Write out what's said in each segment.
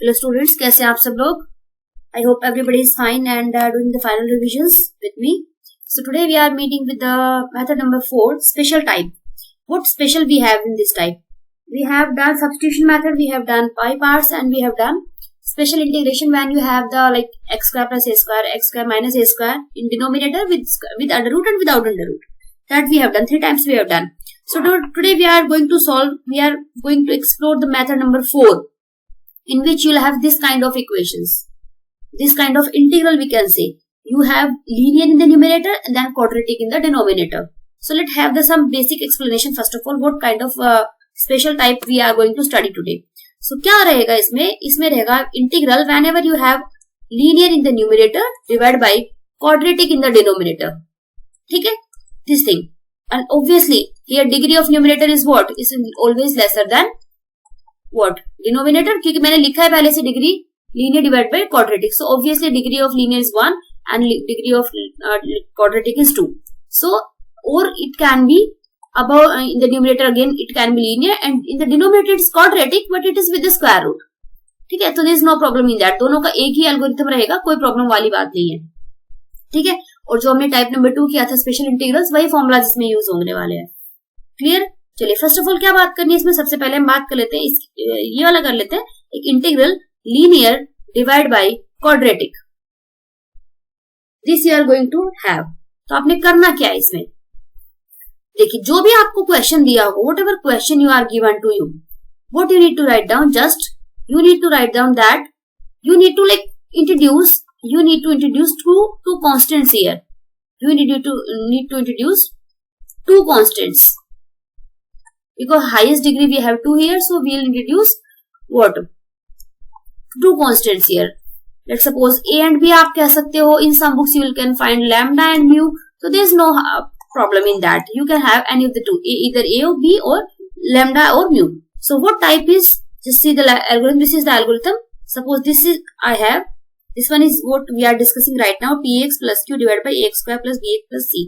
Hello students, कैसे हैं आप सब लोग? I hope everybody is fine and doing the final revisions with me. So today we are meeting with the method number 4, special type. What special we have in this type? We have done substitution method, we have done pi parts, and we have done special integration when you have the like x square plus a square, x square minus a square in denominator with under root and without under root. That we have done 3 times. We have done. So today we are going to explore the method number 4, in which you will have this kind of equations, this kind of integral we can say. You have linear in the numerator and then quadratic in the denominator. So let's have some basic explanation first of all, what kind of special type we are going to study today. So क्या रहेगा इसमें रहेगा integral whenever you have linear in the numerator divided by quadratic in the denominator. ठीक है, this thing. And obviously here degree of numerator is what? Is always lesser than what? Denominator, क्योंकि मैंने लिखा है पहले से degree linear divided by quadratic. So obviously degree of linear is 1 and degree of quadratic is 2. So or it can be above in the numerator again it can be linear and in the denominator it's quadratic but it is with the square root. ठीक है, तो there is no problem in that. दोनों का एक ही algorithm रहेगा, कोई problem वाली बात नहीं है. ठीक है, और जो हमने टाइप नंबर 2 किया था स्पेशल इंटीग्रल्स, वही फॉर्मूला जिसमें यूज होने वाले हैं. क्लियर? चलिए फर्स्ट ऑफ ऑल क्या बात करनी है इसमें, सबसे पहले हम बात कर लेते हैं ये वाला कर लेते हैं, एक integral linear divide by quadratic. This you are going to have. तो आपने करना क्या है इसमें, देखिए जो भी आपको क्वेश्चन दिया हो, whatever question you are given to you, what you need to write down, just you need to write down that you need to introduce two constants here. You need to introduce two constants because highest degree we have 2 here, so we will introduce what? 2 constants here. Let's suppose a and b आप कह सकते हो. In some books you can find lambda and mu, so there is no problem in that. You can have any of the two, either a or b or lambda or mu. So what type is, just see the algorithm. This is the algorithm. Suppose this is this one is what we are discussing right now, px plus q divided by ax square plus bx plus c.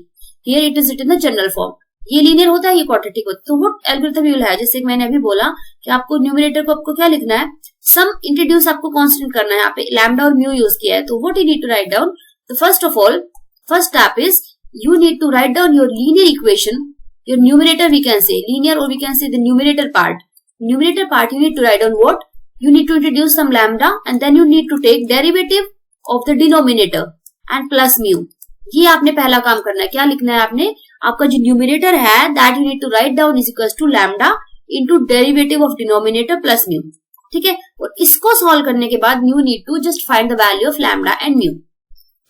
Here it is written in the general form. ये linear होता है, ये quadratic होता है. तो what algorithm you will have, जैसे मैंने अभी बोला कि आपको न्यूमरेटर को आपको क्या लिखना है, सम इंट्रोड्यूस आपको कांस्टेंट करना है. यहाँ पे लैम्डा और म्यू यूज किया है. तो what you need to write down, तो first of all first step is you need to write down your linear equation, your numerator we can say linear, or we can say the numerator part. Numerator part you need to write down what? You need to introduce some lambda and then you need to take derivative of the denominator and plus mu. ये आपने पहला काम करना है. क्या लिखना है आपने, आपका जो न्यूमरेटर है that you need to write down is equals to lambda into derivative of denominator plus mu. ठीक है, और इसको सॉल्व करने के बाद you need to just find the value of lambda and mu.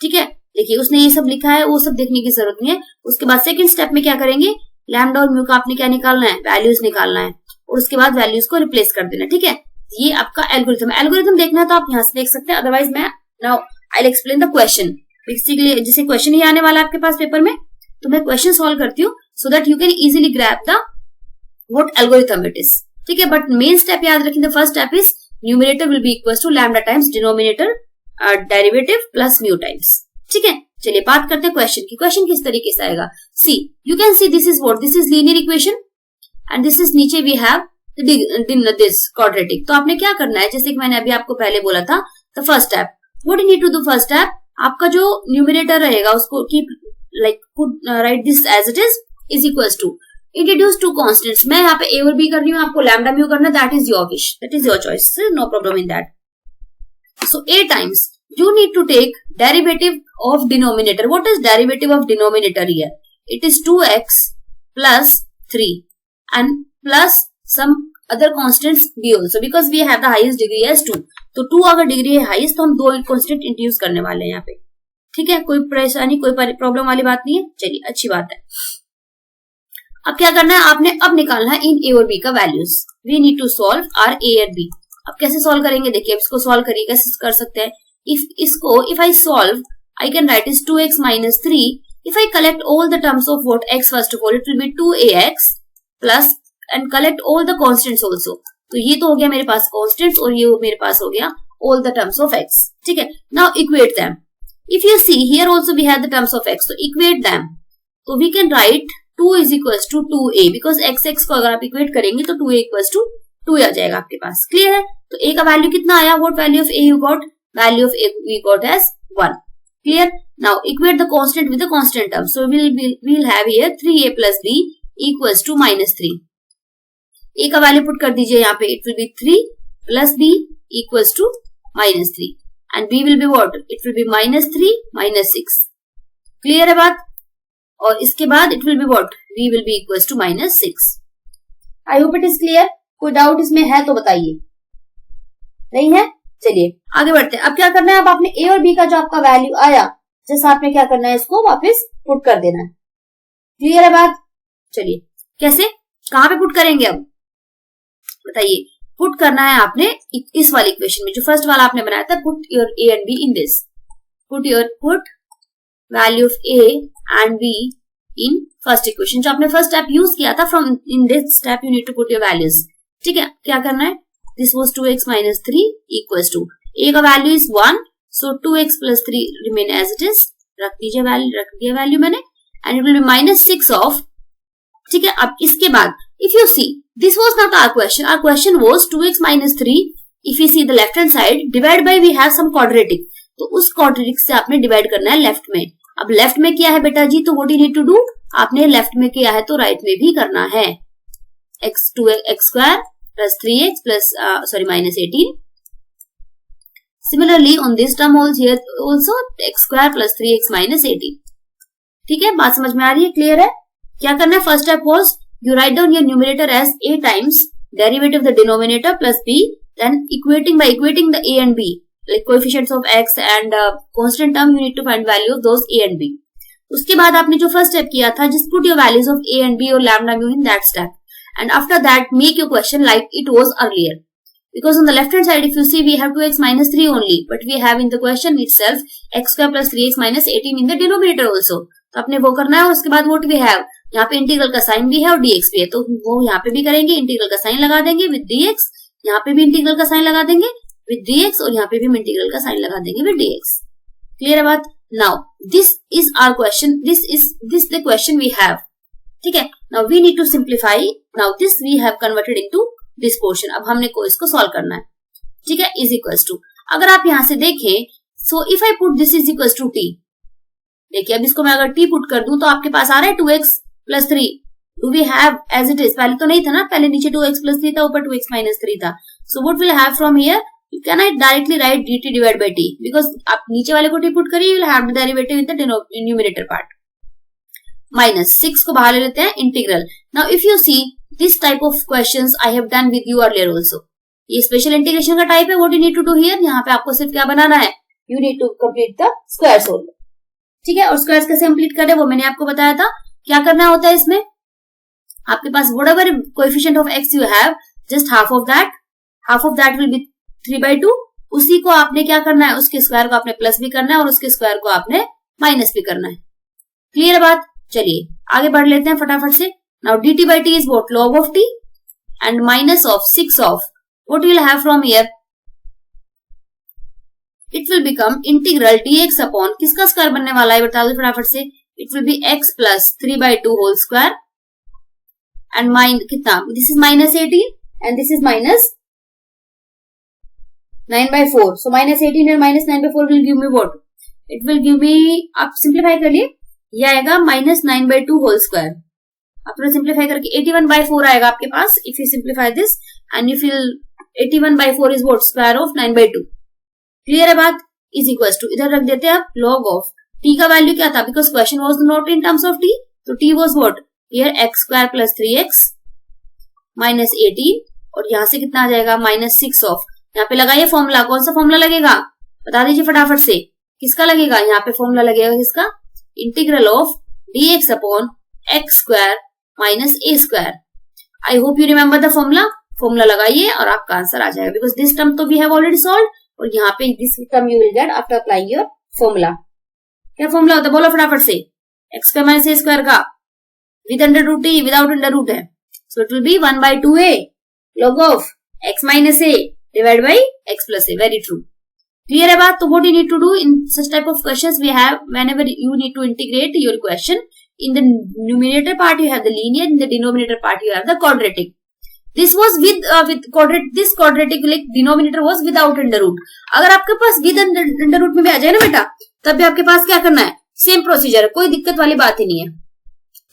ठीक है, देखिए उसने ये सब लिखा है, वो सब देखने की जरूरत नहीं है. उसके बाद सेकंड स्टेप में क्या करेंगे, लैम्डा और म्यू का आपने क्या निकालना है, वैल्यूज निकालना है, और उसके बाद वैल्यूज को रिप्लेस कर देना. ठीक है, ये आपका एल्गोरिथम देखना है तो आप यहाँ से देख सकते हैं. अदरवाइज मैं now I will explain the question. Basically जैसे क्वेश्चन ही आने वाला है आपके पास पेपर में, तो मैं क्वेश्चन सॉल्व करती हूँ so that you can easily grab the what algorithm it is. ठीक है, बट मेन स्टेप याद रखें, the first step is numerator will be equal to lambda times denominator derivative plus mu times. ठीक है, चलिए बात करते हैं क्वेश्चन की. क्वेश्चन किस तरीके से आएगा, see you can see this is what, this is linear equation and this is नीचे वी हैव दिस क्वाड्रेटिक. तो आपने क्या करना है, जैसे कि मैंने अभी आपको पहले बोला था, the first step what you need to do, first step आपका जो न्यूमरेटर रहेगा उसको keep like put right this as it is equals to introduce 2 constants. मैं यहाँ पे ए और बी कर रही हूँ, आपको लैम्डा म्यू करना, that is your wish, that is your choice, no problem in that. So a times you need to take derivative of denominator. What is derivative of denominator here? It is 2x plus 3 and plus some other constants b also, because we have the highest degree as 2. तो 2 अगर degree है highest तो हम 2 constant introduce करने वाले हैं यहाँ पे. ठीक है, कोई परेशानी कोई प्रॉब्लम वाली बात नहीं है. चलिए अच्छी बात है. अब क्या करना है, आपने अब निकालना है इन a और b का values. We need to solve our a और b. अब कैसे सॉल्व करेंगे, देखिए इसको सॉल्व करिए, कैसे कर सकते हैं. If I solve, I can write is 2x minus 3. If I collect all the terms of what x, first of all, it will be 2ax plus and collect all the constants also. तो ये तो हो गया मेरे पास constants और ये मेरे पास हो गया all the terms of x. ठीक है, now equate them. If you see here also we have the terms of x, so equate them. So we can write 2 is equals to 2a because x को अगर आप equate करेंगे तो 2a equals to 2 आ जाएगा आपके पास। Clear है? तो a का वैल्यू कितना आया? What value of a you got? Value of a we got as 1। Clear? Now equate the constant with the constant term. So we'll have here 3a plus b equals to -3। a का value put कर दीजिए यहाँ पे, it will B 3 plus b equals to -3 and b will be what? It will be -3 -6। Clear है बात? और इसके बाद it will be what? b will be equals to -6। I hope it is clear. कोई डाउट इसमें है तो बताइए, नहीं है? चलिए आगे बढ़ते हैं। अब क्या करना है? अब आपने a और b का जो आपका वैल्यू आया, जैसे आपने क्या करना है, इसको वापस पुट कर देना है। क्लियर है बात? चलिए कैसे, कहां पे पुट करेंगे अब बताइए? पुट करना है आपने इस वाली इक्वेशन में, जो फर्स्ट वाला आपने बनाया था। Put your a and b in this. Put value of a and b in first equation. जो आपने फर्स्ट स्टेप यूज किया था, from in this step you need to put your values. ठीक है, क्या करना है? This was 2x - 3 equals to a का value is 1, so 2x + 3 remain as it is. रख दीजिए वैल्यू, रख दिया वैल्यू मैंने, and it will B -6 of. ठीक है, अब इसके बाद if you see, this was not our question. Our question was 2x - 3. If you see the left hand side, divide by we have some quadratic. तो उस quadratic से आपने divide करना है लेफ्ट में। अब लेफ्ट में किया है बेटा जी, तो what you need to do? आपने लेफ्ट में किया है तो राइट में भी करना है। x² plus 3x plus -18. Similarly on this term here also x² plus 3x - 18. ठीक है, बात समझ में आ रही है? क्लियर है? क्या करना है? First step was you write down your numerator as a times derivative of the denominator plus b, then by equating the a and b, like coefficients of x and constant term, you need to find value of those a and b. उसके बाद आपने जो first step किया था, just put your values of a and b or lambda mu in that step, and after that make your question like it was earlier, because on the left hand side if you see we have 2x - 3 only, but we have in the question itself x² plus 3x - 18 in the denominator also. तो आपने वो करना है, और उसके बाद what we have, यहाँ पे इंटीग्रल का साइन भी है और dx भी है, तो वो यहाँ पे भी करेंगे, इंटीग्रल का साइन लगा देंगे विद dx, यहाँ पे भी इंटीग्रल का साइन लगा देंगे विद dx, और यहाँ पे भी इंटीग्रल का साइन लगा देंगे विद dx। क्लियर है बात? Now this is our question, this the question we have. ठीक है, now we need to simplify. Now this we have converted into this portion. अब हमने को इसको सॉल्व करना है। ठीक है, इज इक्वल्स टू, अगर आप यहाँ से देखें, so if I put this is equals to t, देखिए अब इसको मैं अगर t पुट कर दूं तो आपके पास आ रहा है 2x plus 3. Do we have as it is? पहले तो नहीं था ना, पहले नीचे 2x plus 3 था, ऊपर 2x minus 3 था. So what we'll have from here? You cannot directly write dt divided by t, because आप नीचे वाले को t पुट करिए, you'll have the derivative in the numerator part. Minus 6 को बाहर ले लेते हैं, integral. Now if you see this type of questions I have done with you earlier also. ये स्पेशल इंटीग्रेशन का टाइप है. What you need to do here? यहाँ पे आपको सिर्फ क्या बनाना है? You need to complete the squares only. ठीक है, और स्क्वायर्स कैसे कंप्लीट करें वो मैंने आपको बताया था. क्या करना होता है इसमें? आपके पास whatever coefficient of x you have, just half of that will be 3/2. उसी को आपने क्या करना है? उसके स्क्वायर को आपने प्लस भी करना है और उसके स्क्वायर को आपने माइनस भी करना है. क्लियर है बात? चलिए आगे बढ़ लेते हैं फटाफट से. Now dt by t is what? Log of t and minus of 6 of what we will have from here? It will become integral dx upon किसका स्क्वायर बनने वाला है बता दो फटाफट से. It will be x plus 3/2 whole square and कितना? This is minus 18 and this is minus 9/4. So minus 18 and minus 9/4 will give me what? It will give me, आप सिंप्लीफाई कर लिए, ये आएगा minus 9/2 whole square. आप थोड़ा simplify करके 81/4 आएगा आपके पास. If you simplify this and you feel 81/4 is what? Square of 9/2. Clear है बात? इज इक्वल टू, इधर रख देते हैं आप log ऑफ t का वैल्यू क्या था? Because question was not in terms of t, तो t was what? Here x² plus 3x minus 18, और यहां से कितना आ जाएगा? minus 6 ऑफ, यहाँ पे लगाइए फॉर्मूला. कौन सा फॉर्मूला लगेगा बता दीजिए फटाफट से. किसका लगेगा? यहाँ पे फॉर्मूला लगेगा किसका? Integral of dx upon x² minus a². I hope you remember the formula. Formula लगाइए और आपका आंसर आ जाएगा, बिकॉज दिस टर्म तो वी हैव ऑलरेडी सॉल्व, और यहाँ पे this term you will get after applying your formula. क्या फॉर्मूला होता है बोलो फटाफट से? x² minus a² का with under root t without under root है, so it will be 1/2a log of x minus a divided by x plus a. Very true. Clear है बात? तो what you need to do in such type of questions we have, whenever you need to integrate your question, in the numerator part you have the linear, in the denominator part you have the quadratic. This was with this quadratic like denominator was without under root. अगर आपके पास with under root में भी आ जाए ना बेटा, तब भी आपके पास क्या करना है, सेम प्रोसीजर, कोई दिक्कत वाली बात ही नहीं है.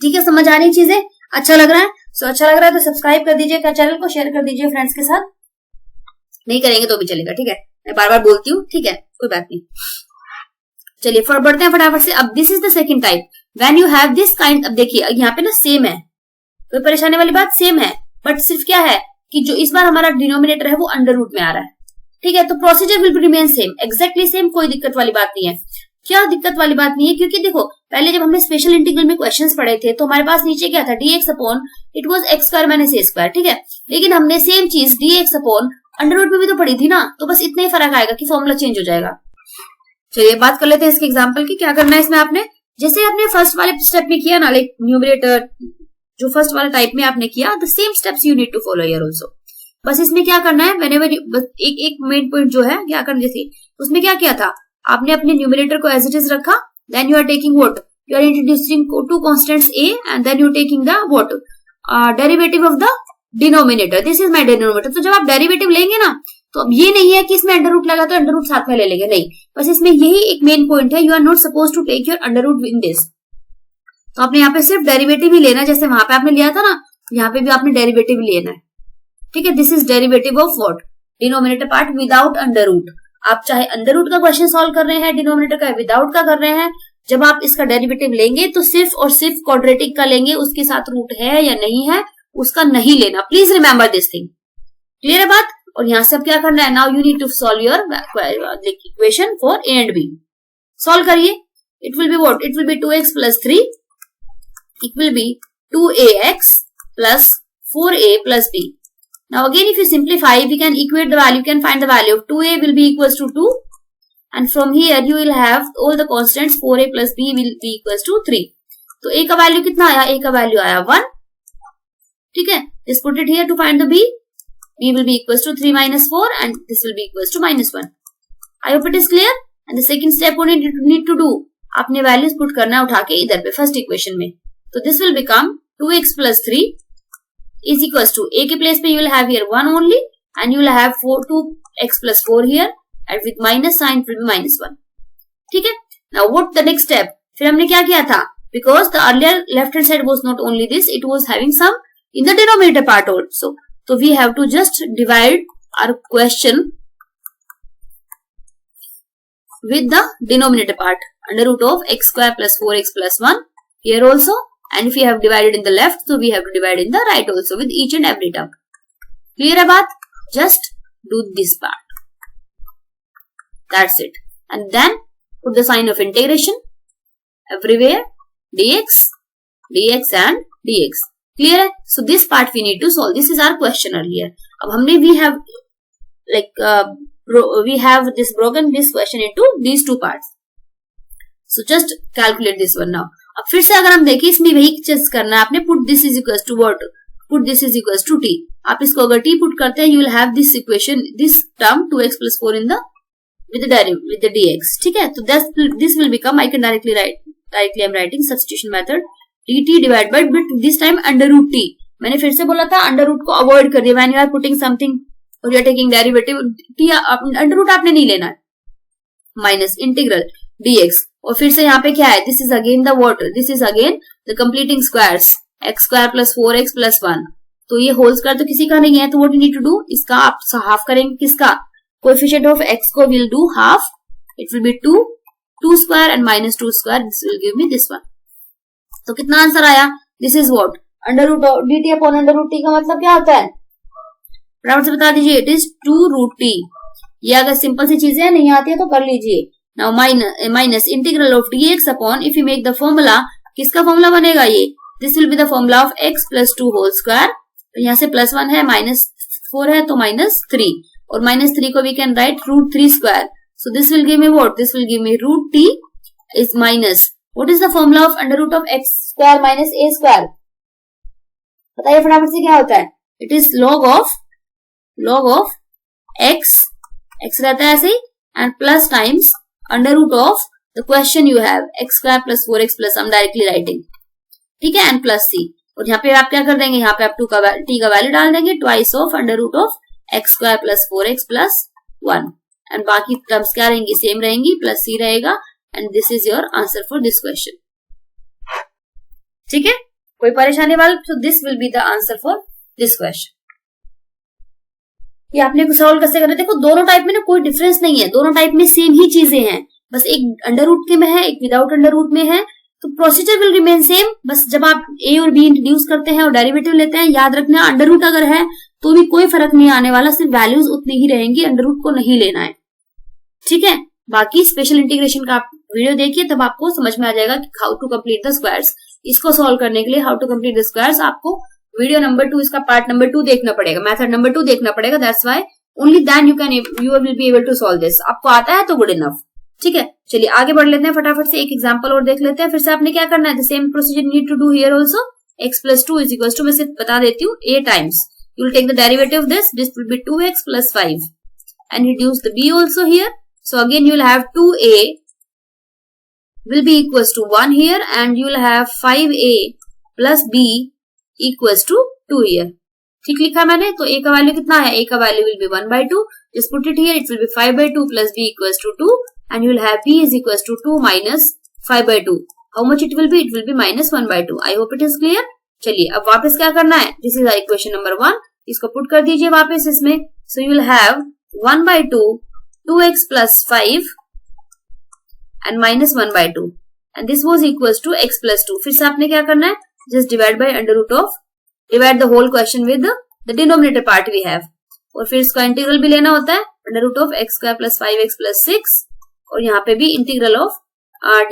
ठीक है, समझ आ रही चीजें, अच्छा लग रहा है. अच्छा लग रहा है तो सब्सक्राइब कर दीजिए चैनल को, शेयर कर दीजिए फ्रेंड्स के साथ. नहीं करेंगे तो भी चलेगा, ठीक है, मैं बार बार बोलती हूँ, ठीक है, कोई बात नहीं. चलिए बढ़ते हैं फटाफट से. अब this is the second type when you have this kind. अब देखिए यहाँ पे ना सेम है, कोई परेशानी वाली बात, सेम है, बट सिर्फ क्या है कि जो इस बार हमारा डिनोमिनेटर है वो अंडर रूट में आ रहा है. ठीक है, तो procedure will remain same, exactly same, कोई दिक्कत वाली बात नहीं है. क्या दिक्कत वाली बात नहीं है, क्योंकि देखो पहले जब हमने स्पेशल इंटीग्रल में क्वेश्चंस पढ़े थे तो हमारे पास नीचे क्या था, dx upon it was x square minus a square. ठीक है, लेकिन हमने सेम चीज dx अपॉन अंडर रूट में भी तो पढ़ी थी ना, तो बस इतना ही फर्क आएगा कि फॉर्मूला चेंज हो जाएगा. चलिए बात कर लेते हैं इसके एग्जाम्पल की. क्या करना है इसमें, आपने जैसे आपने फर्स्ट वाले स्टेप में किया ना, लाइक न्यूमरेटर जो फर्स्ट वाला टाइप में आपने किया, the same steps you need to follow here also. बस इसमें क्या करना है, व्हेनेवर एक मेन पॉइंट जो है क्या करना, जैसे उसमें क्या किया था, आपने अपने न्यूमरेटर को एज इट इज रखा, then you are taking what, you are introducing two constants a and then you taking the what, derivative of the denominator. This is my denominator. तो जब आप डेरिवेटिव लेंगे ना, तो अब ये नहीं है कि इसमें अंडर रूट लगा तो अंडर रूट साथ में ले लेंगे, नहीं, बस इसमें यही एक मेन पॉइंट है, you are not suppose to take your under root in this. तो आपने यहाँ पे सिर्फ डेरिवेटिव ही लेना है, जैसे वहां पे आपने लिया था ना, यहाँ पे भी आपने डेरिवेटिव लेना है. ठीक है, this is derivative of what, denominator part without under root. आप चाहे अंडर रूट का क्वेश्चन सॉल्व कर रहे हैं, डिनोमिनेटर का विदाउट का कर रहे हैं, जब आप इसका डेरिवेटिव लेंगे तो सिर्फ और सिर्फ क्वाड्रेटिक का लेंगे, उसके साथ रूट है या नहीं है उसका नहीं लेना. Please remember this thing. Clear है बात. और यहाँ से अब क्या करना है, now you need to solve your equation for a and b. Solve करिए. It will be what, it will be 2x plus 3, it will be 2ax plus 4a plus b. Now again if you simplify, we can equate the value, you can find the value of 2a will be equals to 2 and from here you will have all the constants, 4a plus b will be equals to 3. तो a का value कितना आया, a का value आया 1. ठीक है, just put it here to find the b. b will be equals to 3 minus 4 and this will be equals to minus 1. I hope it is clear. And the second step what you need to do, आपने values put करना है उठा के इधर पे first equation में. तो this will become 2x plus 3 is equals to a के प्लेस पे you will have here 1 only and you will have 2x plus 4 here and with minus sign it will be minus 1. ठीक है, now what the next step, फिर हमने क्या किया था, because the earlier left hand side was not only this, it was having some in the denominator part also. So we have to just divide our question with the denominator part, under root of x square plus 4x plus 1 here also, and if we have divided in the left, so we have to divide in the right also with each and every term. Clear है बात. Just do this part. That's it. And then put the sign of integration everywhere, dx, dx and dx. Clear है. So this part we need to solve. This is our question earlier. अब हमने we have like we have this broken this question into these two parts. So just calculate this one now. अब फिर से अगर हम देखें, इसमें वही चीज करना है आपने, put this is equals to what, put this is equals to t. आप इसको अगर t पुट करते हैं, you will have this equation, this term 2x plus 4 in the with the dx. ठीक है, तो this will become, I can directly I'm writing substitution method, dt divided by but this time under root t. मैंने फिर से बोला था under root को avoid कर दिया, when you are putting something or you are taking derivative, t under root आपने नहीं लेना है, माइनस इंटीग्रल dx. और फिर से यहाँ पे क्या है, this is again the what, this is again the completing squares, x square plus 4x plus 1. तो ये होल स्क्वायर तो किसी का नहीं है, तो what you need to do, इसका आप हाफ करेंगे, किसका, कोएफिशिएंट ऑफ x को will do half, it will be 2 square and minus 2 square, this will give me this one. तो कितना आंसर आया, this is what, under root dt upon under root t का मतलब क्या होता है, फटाफट से बता दीजिए, इट इज 2 रूट t. ये अगर सिंपल सी चीजें नहीं आती है तो कर लीजिए. Now minus integral of dx upon, if you make the formula, किसका फॉर्मूला बनेगा ये, this will be the formula of x plus 2 whole square. तो यहाँ से प्लस 1 है, माइनस 4 है, तो माइनस 3, और माइनस 3 को we can write root 3 square. So this will give me what, this will give me root t is minus, what is the formula of under root of x square minus a square, बताइए फटाफट से क्या होता है, it is log of x रहता है ऐसे ही, and plus times under root of the question you have x square plus 4x plus I'm directly writing, ठीक है, and plus c. और यहाँ पे आप क्या कर देंगे, यहाँ पे आप t का वैल्यू डाल देंगे, twice of under root of x square plus 4x plus 1, and बाकी टर्म्स क्या रहेंगी, सेम रहेंगी, प्लस c रहेगा, and this is your answer for this question. ठीक है, कोई परेशानी वाला, तो this will be the answer for this question. ये आपने सॉल्व कैसे करना है, देखो दोनों टाइप में ना कोई डिफरेंस नहीं है, दोनों टाइप में सेम ही चीजें हैं, बस एक अंडर रूट के में है, एक विदाउट अंडर रूट में है, तो प्रोसीजर विल रिमेन सेम। बस जब आप a और b इंट्रोड्यूस करते हैं और डेरिवेटिव लेते हैं, याद रखना अंडर रूट अगर है तो भी कोई फर्क नहीं आने वाला, सिर्फ वैल्यूज उतनी ही रहेंगी, अंडर रूट को नहीं लेना है। ठीक है, बाकी स्पेशल इंटीग्रेशन का आप वीडियो देखिए, तब आपको समझ में आ जाएगा कि how to complete the squares. इसको सॉल्व करने के लिए how to complete the squares आपको वीडियो नंबर 2, इसका पार्ट नंबर 2 देखना पड़ेगा, मेथड नंबर 2 देखना पड़ेगा। That's why only then you will be able to solve this. आपको आता है तो गुड इनफ। ठीक है, चलिए आगे बढ़ लेते हैं, फटाफट से एक एग्जांपल और देख लेते हैं। फिर से आपने क्या करना है, the same procedure need to do here also. x plus 2 is equal to, मैं सिर्फ बता देती हूँ, a times you will take the derivative of this will be 2x plus 5 and reduce the b also here. So again you will have 2a will be equals to 1 here, and you will have 5a plus b equals to 2 here. ठीक लिखा मैंने, तो a का value कितना है, a का value will be 1/2, just put it here, it will be 5/2 plus b equals to 2, and you will have b is equals to 2 minus 5/2. How much it will be? It will be minus 1/2. I hope it is clear. चलिए अब वापस क्या करना है, this is our equation number 1, इसको put कर दीजिए वापस इसमें। So you will have 1/2 2x plus 5 and minus 1/2, and this was equals to x plus 2. फिर से आपने क्या करना है, just divide by under root of, divide the whole question with the denominator part we have, और फिर इसका integral भी लेना होता है, under root of x square plus 5x plus 6, और यहाँ पे भी integral of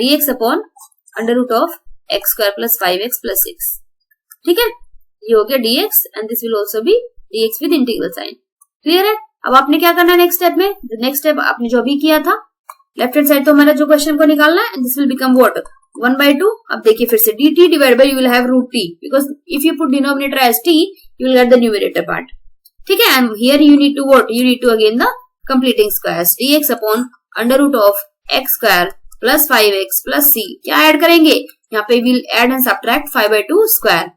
dx upon under root of x square plus 5x plus 6। ठीक है, ये हो गया dx, and this will also be dx with integral sign। Clear है? अब आपने क्या करना है नेक्स्ट स्टेप में, नेक्स्ट स्टेप आपने जो भी किया था, लेफ्ट हैंड साइड तो हमारा जो क्वेश्चन को निकालना है, दिस विल बिकम व्हाट, 1/2। अब देखिए फिर से dt divide by, you will have root t, because if you put denominator as t, you will get the numerator part. ठीक है, and here you need to what, you need to again the completing squares, dx upon under root of x square plus 5x plus c। क्या add करेंगे, यहाँ पे will add and subtract 5/2 square.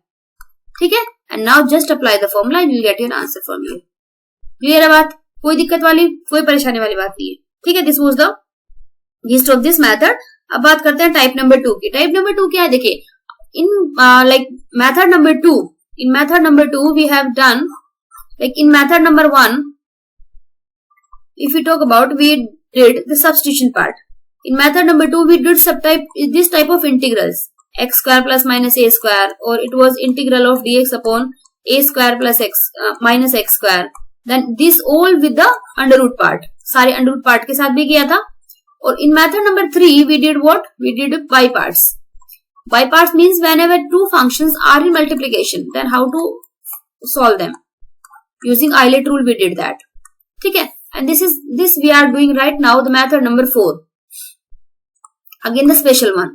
ठीक है, and now just apply the formula and you will get your answer formula. Clear है बात, कोई दिक्कत वाली, कोई परेशानी वाली बात नहीं है। ठीक है, this was the gist of this method. अब बात करते हैं टाइप नंबर 2 की। टाइप नंबर 2 क्या है, देखिए in like method number 2, in method number 2 we have done, like in method number 1 if we talk about, we did the substitution part. In method number 2 we did this type of integrals, x square plus minus a square, or it was integral of dx upon a square plus x minus x square, then this all with the under root part, सारे under root part के साथ भी किया था। और in method number 3 we did what, we did by parts. By parts means whenever two functions are in multiplication, then how to solve them, using Eilert rule we did that। ठीक है, and this we are doing right now the method number 4, again the special one।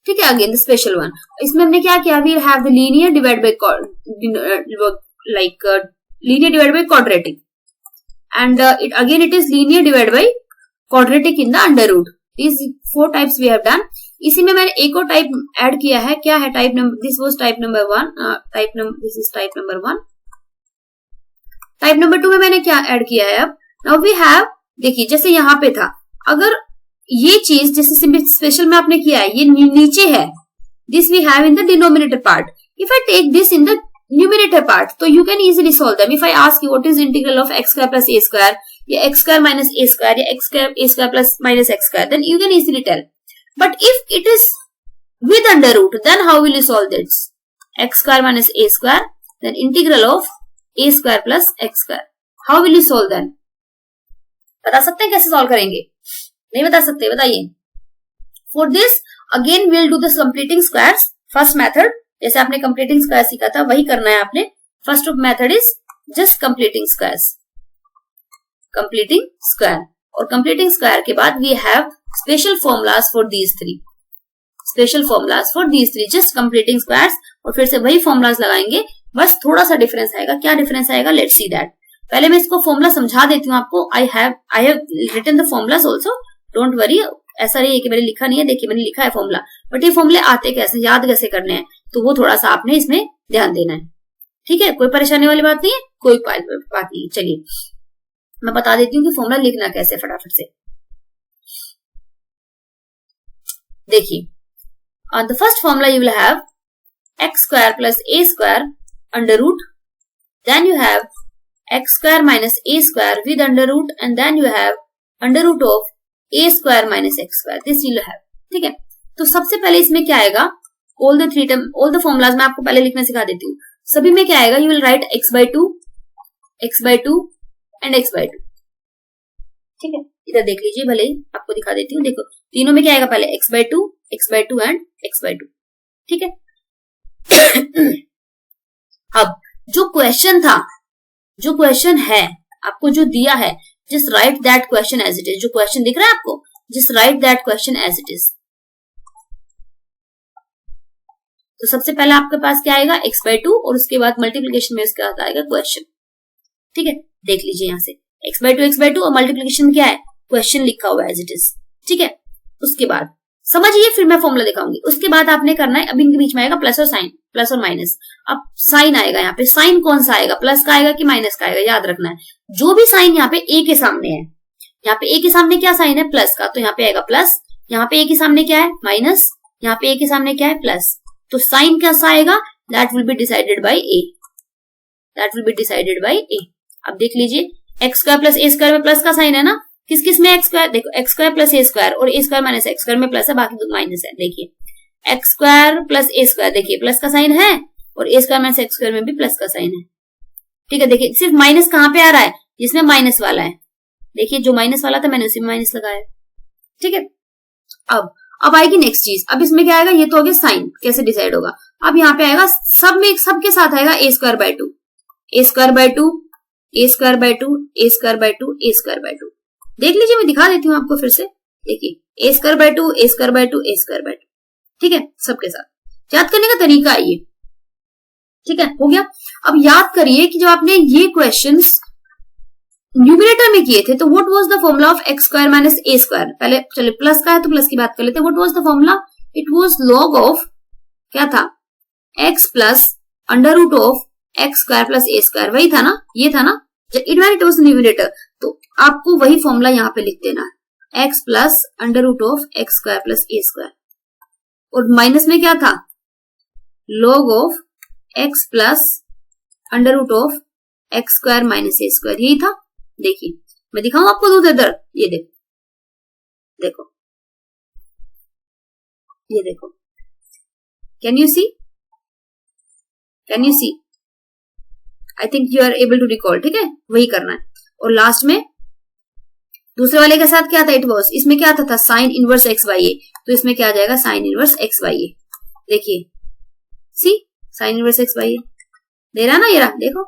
ठीक है, again the special one, इसमें हमने क्या किया, we have the linear divide by linear divide by quadratic, and it is linear divide by quadratic in the under root. These 4 types we have done. इसी में मैंने एक और टाइप ऐड किया है, क्या है type number, this was type number 1, this is type number 1। Type number 2 में मैंने क्या ऐड किया है, अब नाउ वी हैव, देखिए जैसे यहाँ पे था, अगर ये चीज जैसे स्पेशल में आपने किया है, ये नीचे है, this we have in the denominator part, if I take this in the numerator part, तो you can easily solve them. If I ask you what is integral of x square plus a square, या x square minus a square, या x square a square plus minus x square, then you can easily tell. But if it is with under root, then how will you solve this, x square minus a square, then integral of a square plus x square, how will you solve them? बता सकते हैं कैसे solve करेंगे? नहीं बता सकते, बताइए। For this again will do the completing squares, first method जैसे आपने कंप्लीटिंग स्क्वायर सीखा था वही करना है आपने। First method is just completing squares, completing square, और कंप्लीटिंग स्क्वायर के बाद we have special formulas for these 3, special formulas for these 3, just completing squares, और फिर से वही फॉर्मूलाज लगाएंगे, बस थोड़ा सा डिफरेंस आएगा। क्या डिफरेंस आएगा, लेट्स सी दैट। पहले मैं इसको फॉर्मूला समझा देती हूँ आपको। I have written the formulas also, don't worry, ऐसा नहीं है कि मैंने लिखा नहीं है, देखिए मैंने लिखा है फॉर्मूला, बट ये फॉर्मूले आते कैसे, याद कैसे करने हैं। तो वो थोड़ा सा आपने इसमें ध्यान देना है, ठीक है। कोई परेशानी वाली बात नहीं है, कोई बात नहीं। चलिए मैं बता देती हूँ कि फॉर्मूला लिखना कैसे फटाफट से। देखिए, on the first formula you will have x square plus a square under root, then you have x square minus a square with under root, and then you have under root of a square minus x square. This you will have, ठीक है। तो सबसे पहले इसमें क्या आएगा, all the three term, all the formulas मैं आपको पहले लिखना सिखा देती हूँ। सभी में क्या आएगा, you will write x by 2 and x by 2, ठीक है। इधर देख लीजिए, भले ही आपको दिखा देती हूँ। देखो तीनों में क्या आएगा, पहले x by 2 and x by 2, ठीक है। अब जो क्वेश्चन था, जो क्वेश्चन है, आपको जो दिया है, just write that question as it is. जो क्वेश्चन दिख रहा है आपको, just write that question as it is. तो सबसे पहले आपके पास क्या आएगा, x by 2, और उसके बाद मल्टीप्लीकेशन में उसके बाद आएगा क्वेश्चन, ठीक है। देख लीजिए यहाँ से x by 2 और मल्टीप्लीकेशन क्या है, क्वेश्चन लिखा हुआ है एज इट इज, ठीक है। उसके बाद समझिए, फिर मैं फॉर्मूला दिखाऊंगी। उसके बाद आपने करना है, अब इनके बीच में आएगा प्लस और साइन, प्लस और माइनस। अब साइन आएगा यहाँ पे, साइन कौन सा आएगा, प्लस का आएगा कि माइनस का आएगा, याद रखना है। जो भी साइन यहाँ पे ए के सामने है, यहाँ पे ए के सामने क्या साइन है, प्लस का, तो यहाँ पे आएगा प्लस। यहाँ पे ए के सामने क्या है, माइनस। यहाँ पे ए के सामने क्या है, प्लस। तो साइन कैसा आएगा, that will be decided by a, that will be decided by a. अब देख लीजिए, x square plus a square में प्लस का साइन है ना, किस किस में एक्स स्क्वायर, देखो x square plus a square और a square minus x square में प्लस है, बाकी दो माइनस है। देखिए x square plus a square, देखिए प्लस का साइन है, और a square minus x square में भी प्लस का साइन है, ठीक है। देखिए सिर्फ माइनस कहाँ पे आ रहा है, जिसमें माइनस वाला है। देखिए जो माइनस वाला था मैंने उसी में माइनस लगाया, ठीक है। अब आएगी नेक्स्ट चीज। अब इसमें क्या आएगा, ये तो हो गया साइन, कैसे डिसाइड होगा। अब यहाँ पे आएगा, सब में सबके साथ आएगा a square by 2, a square by 2, a square by 2, a square by 2, a square by 2। देख लीजिए, मैं दिखा देती हूँ आपको फिर से। देखिए a square by 2, a square by 2, a square by 2, ठीक है। सबके साथ याद करने का तरीका है ये, ठीक है। हो गया। अब याद करिए कि जब आपने ये क्वेश्चंस न्यूमरेटर में किए थे, तो what was the formula of x square minus a square. पहले चलिए प्लस का है तो प्लस की बात कर लेते हैं। What was the formula, it was log of, क्या था, x plus under root of x square plus a square, वही था ना, ये था ना। इट वाज न्यूमरेटर, तो आपको वही फॉर्मूला यहाँ पे लिख देना है, x plus under root of x square plus a square. और माइनस में क्या था, log of x plus under root of x square minus a square, यही था। देखिए मैं दिखाऊं आपको दूसरे इधर, ये देखो, देखो ये देखो, can you see, can you see, I think you are able to recall, ठीक है। वही करना है। और लास्ट में दूसरे वाले के साथ क्या था, इट वॉज, इसमें क्या था साइन इनवर्स एक्स बाई ए, तो इसमें क्या आ जाएगा, साइन इनवर्स एक्स बाई ए। देखिए सी, साइन इनवर्स एक्स बाई ए दे रहा ना, ये रहा, देखो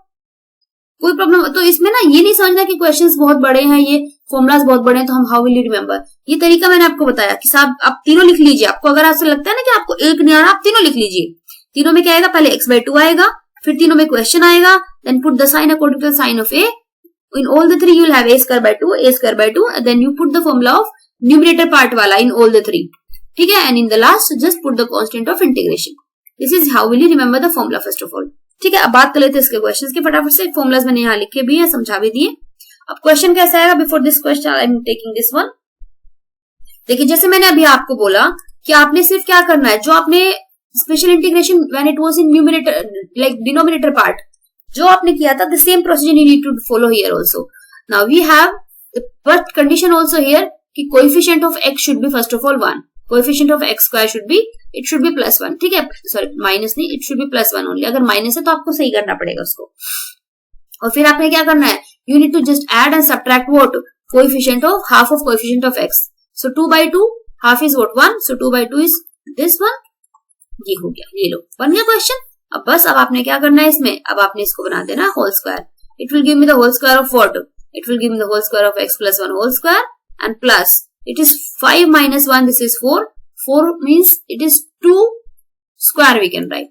कोई प्रॉब्लम। तो इसमें ना ये नहीं समझना कि क्वेश्चंस बहुत बड़े हैं, ये फॉर्मुलाज बहुत बड़े हैं, तो हम हाउ विल यू रिमेंबर। ये तरीका मैंने आपको बताया कि साहब आप तीनों लिख लीजिए। आपको अगर आपसे लगता है ना कि आपको एक नहीं आ रहा, आप तीनों लिख लीजिए। तीनों में क्या आएगा, पहले एक्स बाई 2 आएगा, फिर तीनों में क्वेश्चन आएगा, then put the sign according to the sign of a. In all the three you will have a square by 2, a square by 2, and then you put the formula of numerator part वाला in all the three, ठीक है। And in the last just put the constant of integration. This is how will you remember the formula first of all, ठीक है। अब बात कर लेते हैं इसके क्वेश्चंस के फटाफट से। फॉर्मुलाज मैंने यहाँ लिखे भी है, समझा भी दिए। अब क्वेश्चन कैसा आएगा, before this question I am taking this one. देखिए जैसे मैंने अभी आपको बोला कि आपने सिर्फ क्या करना है, जो आपने special integration when it was in numerator like denominator part, जो आपने किया था, the same procedure you need to follow here also. Now we have the first condition also here कि coefficient of x should be first of all 1, coefficient of x square should be, it should be +1, ठीक है। Sorry minus नहीं, it should be +1 only. अगर minus है तो आपको सही करना पड़ेगा उसको। और फिर आपने क्या करना है, you need to just add and subtract what, coefficient of half of coefficient of x। So 2 by 2 half is what 1, so 2 by 2 is this one. ये हो गया, ये लो बन गया क्वेश्चन। अब बस अब आपने क्या करना है इसमें, अब आपने इसको बना देना whole square. It will give me the whole square of what, it will give me the whole square of x + 1 whole square and plus it is 5 - 1, this is 4, 4 means it is 2 square we can write,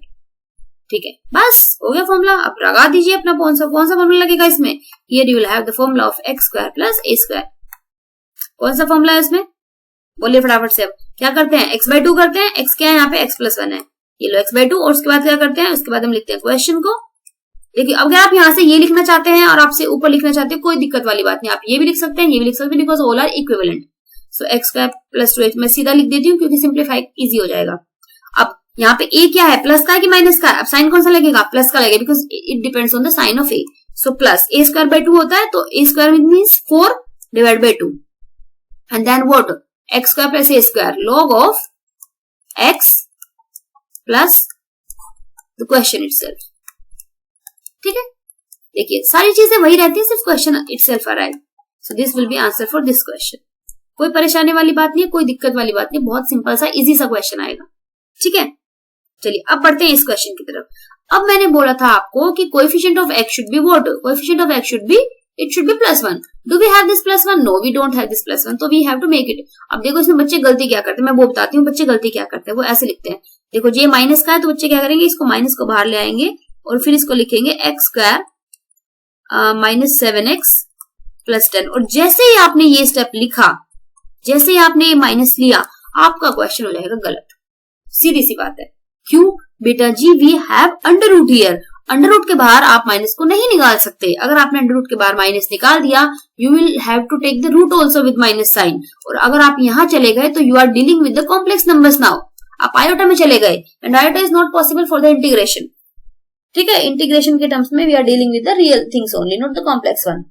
ठीक है। बस हो गया formula. अब लगा दीजिए अपना कौन सा फॉर्मूला लगेगा इसमें। Here you will have the formula of x square plus a square. कौन सा फॉर्मूला है इसमें, बोलिए फटाफट से। अब क्या करते हैं, x by 2 करते हैं, x क्या है यहाँ पे, x + 1 है, ये लो x/2 और उसके बाद क्या करते हैं, उसके बाद हम लिखते हैं क्वेश्चन को। देखिए अगर आप यहाँ से ये लिखना चाहते हैं और आपसे ऊपर लिखना चाहते हैं, कोई दिक्कत वाली बात नहीं, आप ये भी लिख सकते हैं, ये भी लिख सकते हैं, because all are equivalent. So x² + 2h मैं सीधा लिख देती हूँ क्योंकि सिंप्लीफाई इजी हो जाएगा। अब यहाँ पे a क्या है, प्लस का है कि माइनस का है, अब साइन कौन सा लगेगा, प्लस का लगेगा, because it depends on the sign of a। So plus a²/2 होता है, तो a² means 4 / 2 and then what, x² + a² log of x plus the question itself. ठीक है, देखिए सारी चीजें वही रहती है, सिर्फ question itself arrive. So this will be answer for this question. कोई परेशानी वाली बात नहीं है, कोई दिक्कत वाली बात नहीं, बहुत सिंपल सा इजी सा क्वेश्चन आएगा। ठीक है, चलिए अब बढ़ते हैं इस क्वेश्चन की तरफ। अब मैंने बोला था आपको कि coefficient of x should be what, coefficient of x should be +1। Do we have this +1? No we don't have this +1, तो we have to make it. अब देखो इसमें बच्चे गलती क्या करते हैं, मैं वो बताती हूँ बच्चे गलती क्या करते हैं। वो ऐसे लिखते हैं, देखो ये माइनस का है तो बच्चे क्या करेंगे, इसको माइनस को बाहर ले आएंगे और फिर इसको लिखेंगे x² - 7x + 10। और जैसे ही आपने ये स्टेप लिखा, जैसे ही आपने ये माइनस लिया, आपका क्वेश्चन हो जाएगा गलत। सीधी सी बात है। क्यों बेटा जी, we have under root here. Under root के बाहर आप माइनस को नहीं निकाल सकते। अगर आपने अंडर रूट के बाहर माइनस निकाल दिया, you will have to take the root also with minus sign. और अगर आप यहां चले गए तो you are dealing with the complex numbers now. आप आयोटा में चले गए and iota is not possible for the integration. ठीक है, इंटीग्रेशन के टर्म्स में we are dealing with the real things only, not the complex one.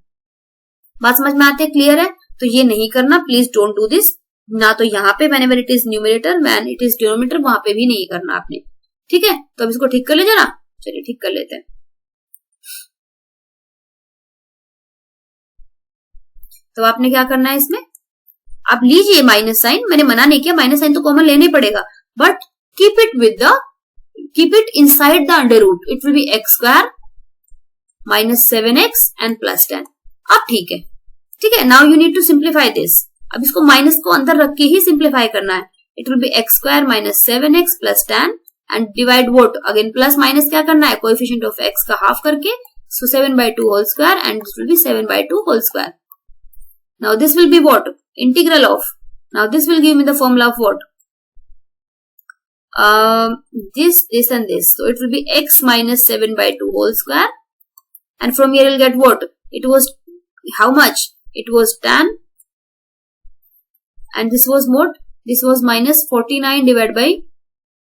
बात समझ में आती है, क्लियर है? तो ये नहीं करना, प्लीज डोंट डू दिस। ना तो यहाँ पे whenever it is numerator, when it is denominator, वहां पे भी नहीं करना आपने। ठीक है, तो अब इसको ठीक कर ले जरा। चलिए ठीक कर लेते हैं। तो आपने क्या करना है इसमें, आप लीजिए माइनस साइन। मैंने मना नहीं किया, माइनस साइन तो कॉमन लेना ही पड़ेगा, but keep it inside the under root. It will be x² - 7x and +10। अब ठीक है, ठीक है। Now you need to simplify this. अब इसको माइनस को अंदर रख के ही सिंप्लीफाई करना है। It will be x² - 7x + 10 and divide what, again plus minus क्या करना है, कोएफिशिएंट ऑफ x का हाफ करके, so 7/2 whole square and this will be 7/2 whole square. Now this will be what? Integral of. Now this will give me the formula of what? This and this. So it will be x minus 7/2 whole square. And from here you'll get what? It was how much? It was tan. And this was what? This was minus 49 divided by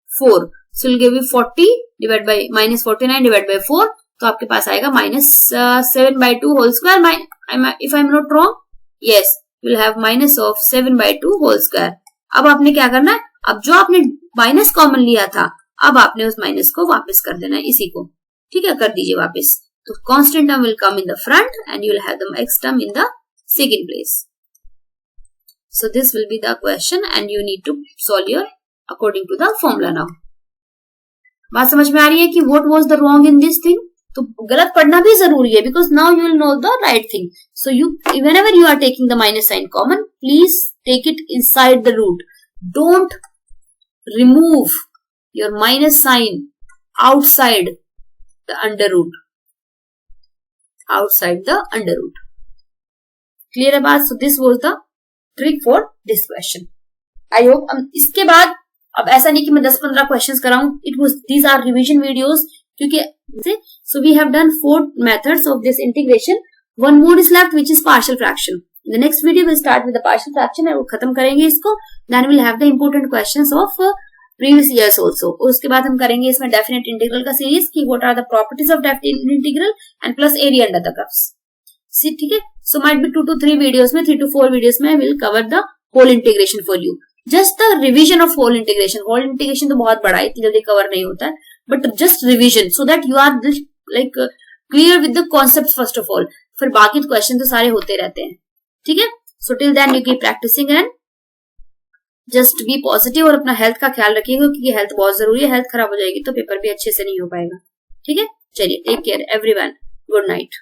4. So it will give you 40 divided by minus 49 divided by 4. तो आपके पास आएगा minus 7/2 whole square. If I'm not wrong. Yes, we'll have minus of 7/2 whole square. अब आपने क्या करना है, अब जो आपने माइनस कॉमन लिया था, अब आपने उस माइनस को वापस कर देना है इसी को। ठीक है, कर दीजिए वापस। तो constant term will come in the front and you will have the x term in the second place. So this will be the question and you need to solve your according to the formula now. बात समझ में आ रही है कि what was the wrong in this thing? तो गलत पढ़ना भी जरूरी है, because now you will know the right thing. So you whenever you are taking the minus sign common, please take it inside the root. Don't remove your minus sign outside the under root. Outside the under root. Clear है बात? So this was the trick for this question. I hope इसके बाद अब ऐसा नहीं कि मैं 10-15 questions कराऊं. These are revision videos. क्योंकि so we have done 4 methods of this integration. One more is left, which is partial fraction. In the next video we'll start with the partial fraction and वो खत्म करेंगे इसको. Then we'll have the important questions of previous years also. उसके बाद हम करेंगे इसमें definite integral का सीरीज कि what are the properties of definite integral and plus area under the curves. ठीक है. So might be 2 to 3 videos में, 3 to 4 videos में we'll cover the whole integration for you. Just the revision of whole integration. Whole integration तो बहुत बड़ा है, इतनी जल्दी कवर नहीं होता है. But just revision so that you are like clear with the concepts first of all. फिर बाकी क्वेश्चन तो सारे होते रहते हैं. ठीक है. So till then you keep practicing and just be positive और अपना हेल्थ का ख्याल रखिएगा क्योंकि हेल्थ बहुत जरूरी है. हेल्थ खराब हो जाएगी तो पेपर भी अच्छे से नहीं हो पाएगा. ठीक है. चलिए, take care everyone. Good night.